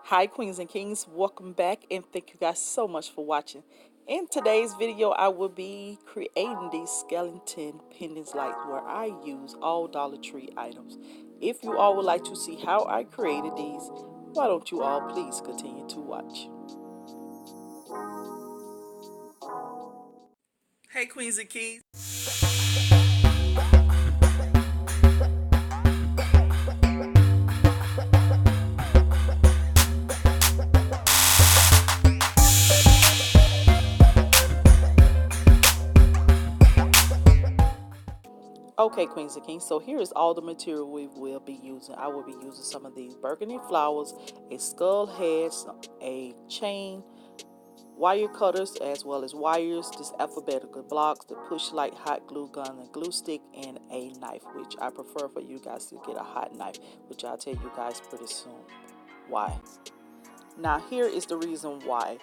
Hi Queens and Kings, welcome back and thank you guys so much for watching. In today's video I will be creating these skeleton pendants lights where I use all Dollar Tree items. If you all would like to see how I created these, why don't you all please continue to watch. Hey Queens and Kings. Okay, Queens and Kings, so here is all the material we will be using. I will be using some of these burgundy flowers, a skull head, a chain, wire cutters as well as wires, this alphabetical blocks, the push light, hot glue gun, a glue stick, and a knife, which I prefer for you guys to get a hot knife, which I'll tell you guys pretty soon why. Now here is the reason why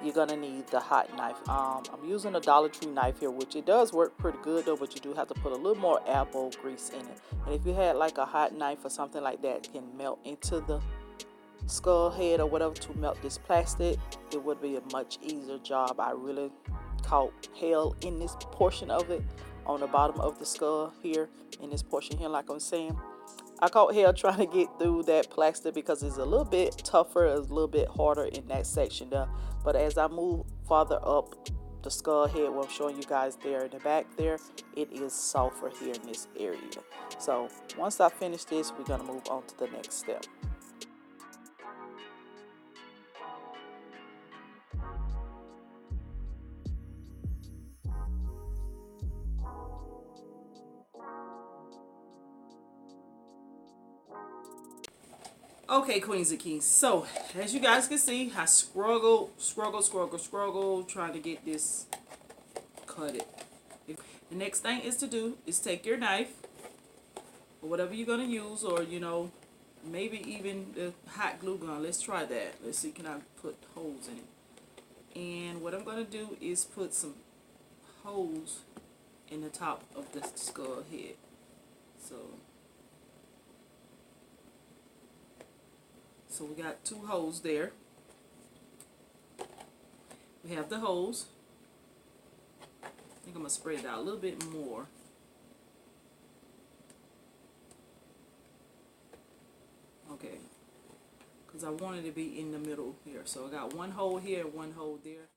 you're gonna need the hot knife. I'm using a Dollar Tree knife here, which it does work pretty good though, but you do have to put a little more elbow grease in it. And if you had like a hot knife or something like that, it can melt into the skull head or whatever to melt this plastic, it would be a much easier job. I really caught hell in this portion of it on the bottom of the skull here, in this portion here, like I'm saying. I caught hell trying to get through that plastic because it's a little bit tougher, it's a little bit harder in that section there. But as I move farther up the skull head, what I'm showing you guys there in the back there, it is softer here in this area. So once I finish this, we're gonna move on to the next step. Okay, Queens and Kings. So, as you guys can see, I struggled, trying to get this cut it. The next thing is to do is take your knife, or whatever you're going to use, or, maybe even the hot glue gun. Let's try that. Let's see, can I put holes in it? And what I'm going to do is put some holes in the top of the skull head. So we got two holes there. We have the holes. I think I'm going to spread it out a little bit more. Okay. Because I wanted to be in the middle here. So I got one hole here, one hole there.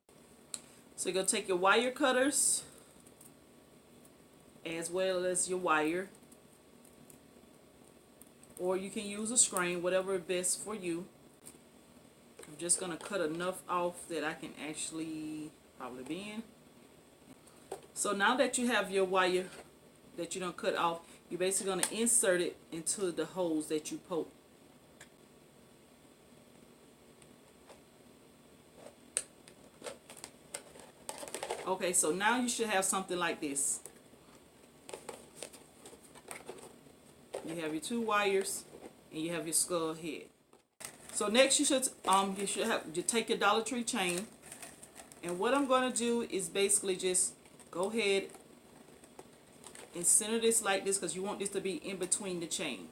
So you're going to take your wire cutters as well as your wire. Or you can use a screen, whatever is best for you. I'm just going to cut enough off that I can actually probably bend. So now that you have your wire that you don't cut off, you're basically going to insert it into the holes that you poke. Okay, so now you should have something like this. You have your two wires and you have your skull head. So next you should take your Dollar Tree chain, and what I'm going to do is basically just go ahead and center this like this, because you want this to be in between the chain,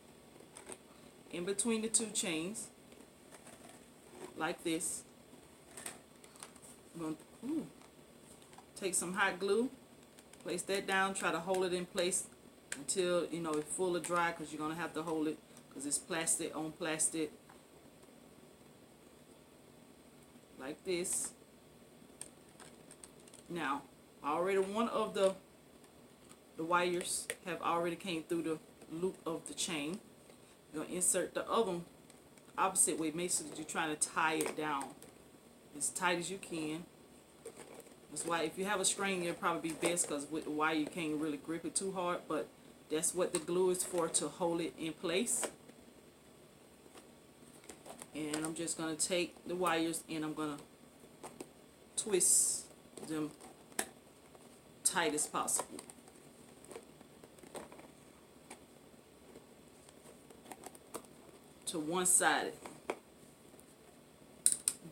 in between the two chains, like this. I'm going to take some hot glue, place that down, try to hold it in place until it's fully dry, because you're going to have to hold it because it's plastic on plastic, like this. Now already one of the wires have already came through the loop of the chain. You're going to insert the other one opposite way. Make sure that you're trying to tie it down as tight as you can. That's why if you have a string, it'll probably be best, because with the wire you can't really grip it too hard, but that's what the glue is for, to hold it in place. And I'm just going to take the wires and I'm going to twist them tight as possible. To one side.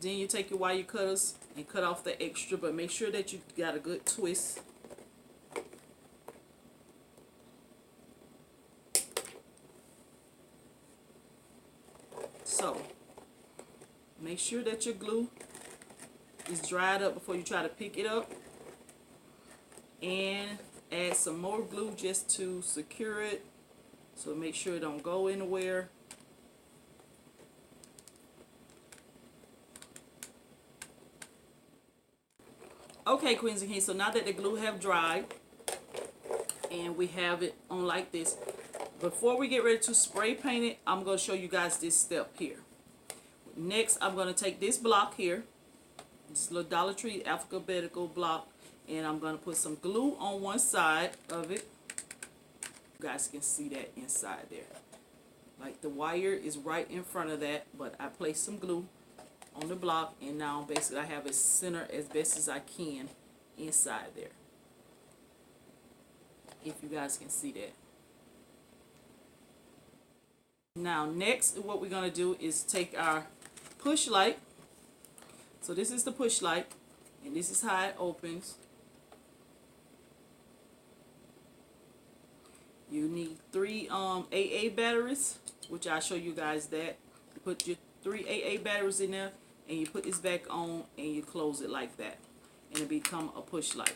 Then you take your wire cutters and cut off the extra, but make sure that you got a good twist. So Make sure that your glue is dried up before you try to pick it up. And add some more glue just to secure it. So make sure it don't go anywhere. Okay, queens and kings, so now that the glue have dried and we have it on like this, before we get ready to spray paint it, I'm going to show you guys this step here. Next, I'm going to take this block here, this little Dollar Tree alphabetical block, and I'm going to put some glue on one side of it. You guys can see that inside there. Like the wire is right in front of that, but I placed some glue on the block, and now basically I have it centered as best as I can inside there, if you guys can see that. Now next, what we're going to do is take our push light. So this is the push light, and this is how it opens. You need 3 AA batteries, which I'll show you guys that. You put your 3 AA batteries in there, and you put this back on, and you close it like that, and it become a push light.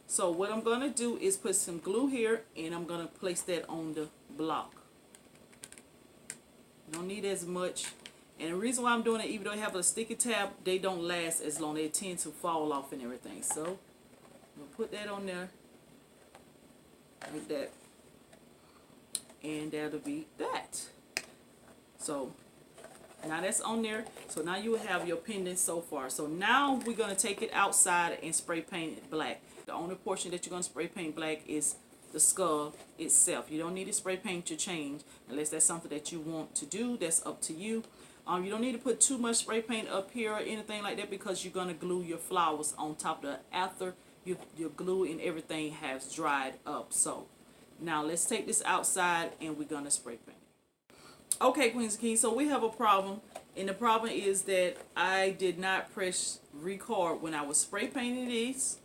So what I'm going to do is put some glue here, and I'm going to place that on the block. You don't need as much. And the reason why I'm doing it, even though I have a sticky tab, they don't last as long. They tend to fall off and everything. So I'm going to put that on there like that. And that'll be that. So now that's on there. So now you have your pendant so far. So now we're going to take it outside and spray paint it black. The only portion that you're going to spray paint black is the skull itself. You don't need to spray paint your chain unless that's something that you want to do. That's up to you. You don't need to put too much spray paint up here or anything like that, because you're going to glue your flowers on top of that after your glue and everything has dried up. So now let's take this outside and we're going to spray paint it. Okay, queens and kings, so we have a problem, and the problem is that I did not press record when I was spray painting these.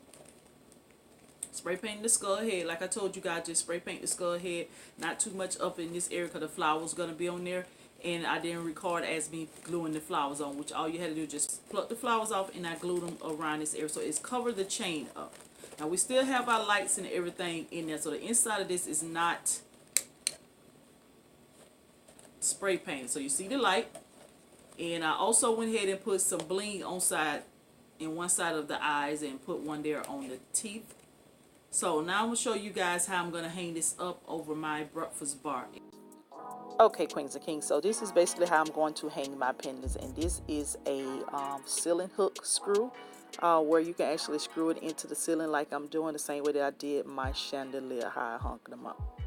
Spray painting the skull head. Like I told you guys, just spray paint the skull head. Not too much up in this area because the flowers going to be on there. And I didn't record as me gluing the flowers on, which all you had to do is just pluck the flowers off, and I glued them around this area. So it's covered the chain up. Now we still have our lights and everything in there. So the inside of this is not spray paint. So you see the light. And I also went ahead and put some bling on one side of the eyes, and put one there on the teeth. So now I'm going to show you guys how I'm going to hang this up over my breakfast bar. Okay, queens and kings, so this is basically how I'm going to hang my pendants, and this is a ceiling hook screw where you can actually screw it into the ceiling, like I'm doing the same way that I did my chandelier, how I hung them up.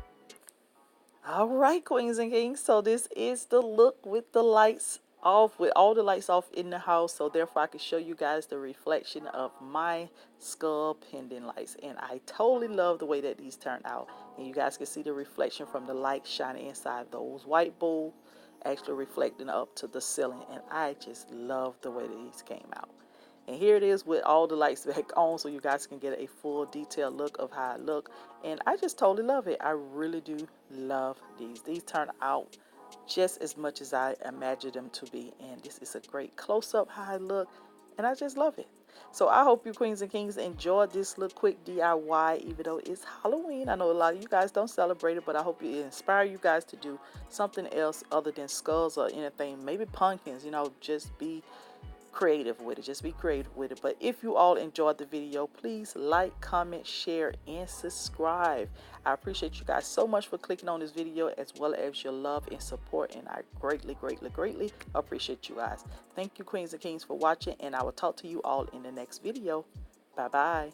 All right, queens and kings, so this is the look with the lights off, with all the lights off in the house, so therefore I can show you guys the reflection of my skull pendant lights, and I totally love the way that these turned out. And you guys can see the reflection from the light shining inside those white bowls, actually reflecting up to the ceiling, and I just love the way that these came out. And here it is with all the lights back on, so you guys can get a full detailed look of how I look. And I just totally love it. I really do love these. These turn out just as much as I imagined them to be. And this is a great close-up how I look. And I just love it. So I hope you queens and kings enjoyed this little quick DIY, even though it's Halloween. I know a lot of you guys don't celebrate it, but I hope it inspire you guys to do something else other than skulls or anything. Maybe pumpkins, you know, just be creative with it. Just be creative with it. But if you all enjoyed the video, please like, comment, share, and subscribe. I appreciate you guys so much for clicking on this video, as well as your love and support, and I greatly appreciate you guys. Thank you, queens and kings, for watching, and I will talk to you all in the next video. Bye bye.